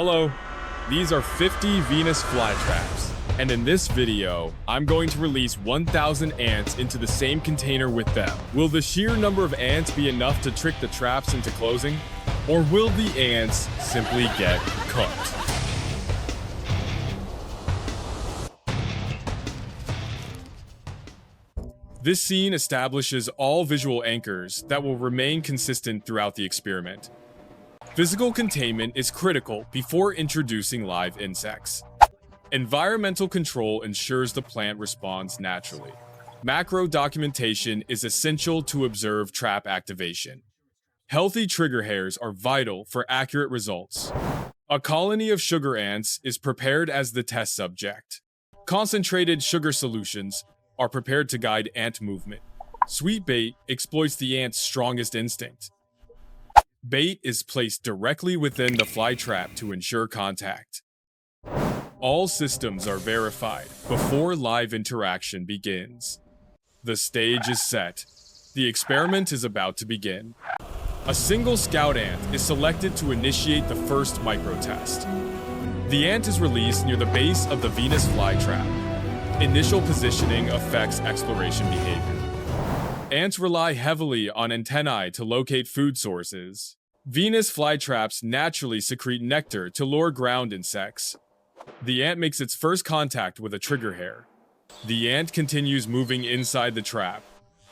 Hello, these are 50 Venus Flytraps, and in this video, I'm going to release 1,000 ants into the same container with them. Will the sheer number of ants be enough to trick the traps into closing? Or will the ants simply get cooked? This scene establishes all visual anchors that will remain consistent throughout the experiment. Physical containment is critical before introducing live insects. Environmental control ensures the plant responds naturally. Macro documentation is essential to observe trap activation. Healthy trigger hairs are vital for accurate results. A colony of sugar ants is prepared as the test subject. Concentrated sugar solutions are prepared to guide ant movement. Sweet bait exploits the ant's strongest instinct. Bait is placed directly within the fly trap to ensure contact. All systems are verified before live interaction begins. The stage is set. The experiment is about to begin. A single scout ant is selected to initiate the first micro-test. The ant is released near the base of the Venus Flytrap. Initial positioning affects exploration behavior. Ants rely heavily on antennae to locate food sources. Venus flytraps naturally secrete nectar to lure ground insects. The ant makes its first contact with a trigger hair. The ant continues moving inside the trap.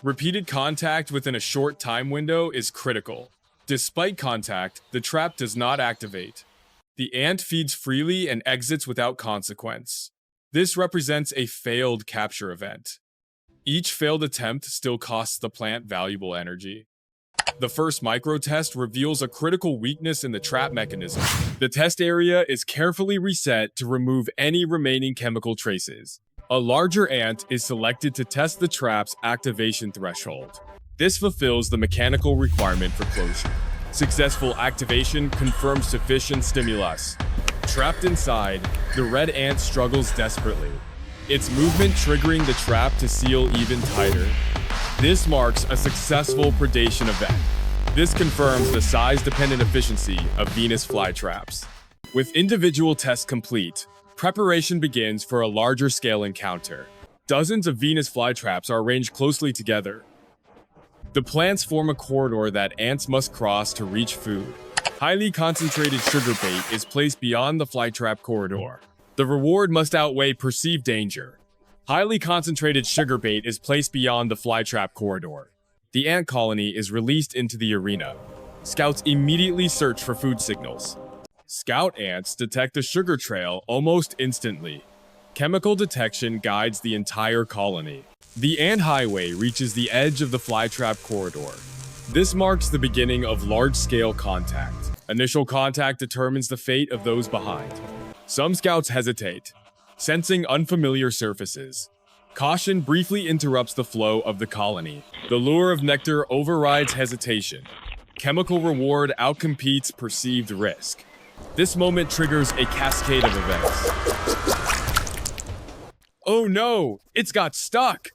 Repeated contact within a short time window is critical. Despite contact, the trap does not activate. The ant feeds freely and exits without consequence. This represents a failed capture event. Each failed attempt still costs the plant valuable energy. The first micro-test reveals a critical weakness in the trap mechanism. The test area is carefully reset to remove any remaining chemical traces. A larger ant is selected to test the trap's activation threshold. This fulfills the mechanical requirement for closure. Successful activation confirms sufficient stimulus. Trapped inside, the red ant struggles desperately, its movement triggering the trap to seal even tighter. This marks a successful predation event. This confirms the size-dependent efficiency of Venus flytraps. With individual tests complete, preparation begins for a larger-scale encounter. Dozens of Venus flytraps are arranged closely together. The plants form a corridor that ants must cross to reach food. Highly concentrated sugar bait is placed beyond the flytrap corridor. The reward must outweigh perceived danger. Highly concentrated sugar bait is placed beyond the flytrap corridor. The ant colony is released into the arena. Scouts immediately search for food signals. Scout ants detect a sugar trail almost instantly. Chemical detection guides the entire colony. The ant highway reaches the edge of the flytrap corridor. This marks the beginning of large-scale contact. Initial contact determines the fate of those behind. Some scouts hesitate, sensing unfamiliar surfaces. Caution briefly interrupts the flow of the colony. The lure of nectar overrides hesitation. Chemical reward outcompetes perceived risk. This moment triggers a cascade of events. Oh no! It's got stuck!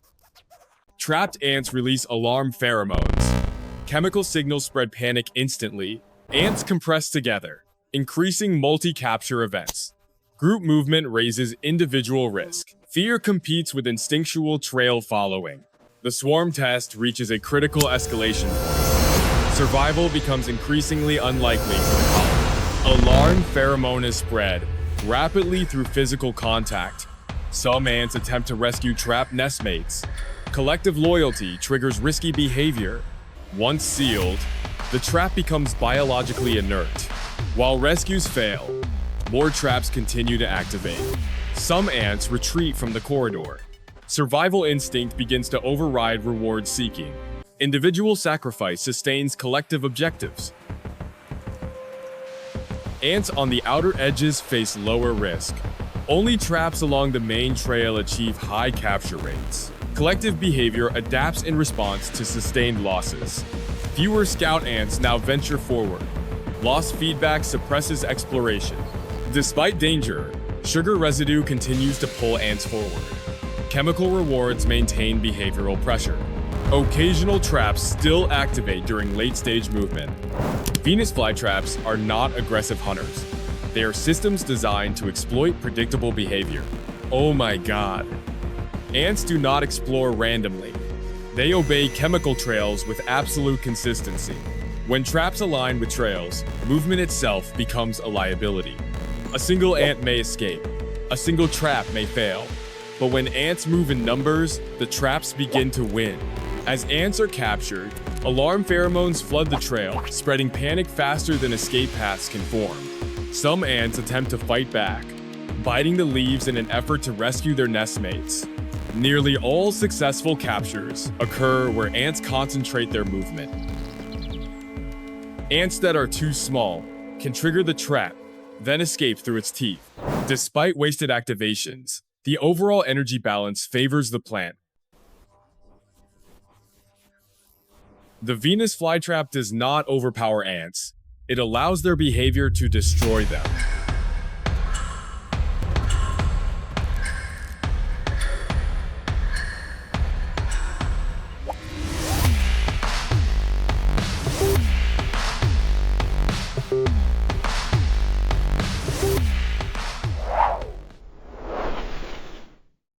Trapped ants release alarm pheromones. Chemical signals spread panic instantly. Ants compress together, increasing multi-capture events. Group movement raises individual risk. Fear competes with instinctual trail following. The swarm test reaches a critical escalation point. Survival becomes increasingly unlikely for the colony. Alarm pheromone is spread rapidly through physical contact. Some ants attempt to rescue trapped nestmates. Collective loyalty triggers risky behavior. Once sealed, the trap becomes biologically inert. While rescues fail, more traps continue to activate. Some ants retreat from the corridor. Survival instinct begins to override reward seeking. Individual sacrifice sustains collective objectives. Ants on the outer edges face lower risk. Only traps along the main trail achieve high capture rates. Collective behavior adapts in response to sustained losses. Fewer scout ants now venture forward. Lost feedback suppresses exploration. Despite danger, sugar residue continues to pull ants forward. Chemical rewards maintain behavioral pressure. Occasional traps still activate during late-stage movement. Venus flytraps are not aggressive hunters. They are systems designed to exploit predictable behavior. Oh my god. Ants do not explore randomly. They obey chemical trails with absolute consistency. When traps align with trails, movement itself becomes a liability. A single ant may escape. A single trap may fail. But when ants move in numbers, the traps begin to win. As ants are captured, alarm pheromones flood the trail, spreading panic faster than escape paths can form. Some ants attempt to fight back, biting the leaves in an effort to rescue their nestmates. Nearly all successful captures occur where ants concentrate their movement. Ants that are too small can trigger the trap, then escape through its teeth. Despite wasted activations, the overall energy balance favors the plant. The Venus Flytrap does not overpower ants. It allows their behavior to destroy them.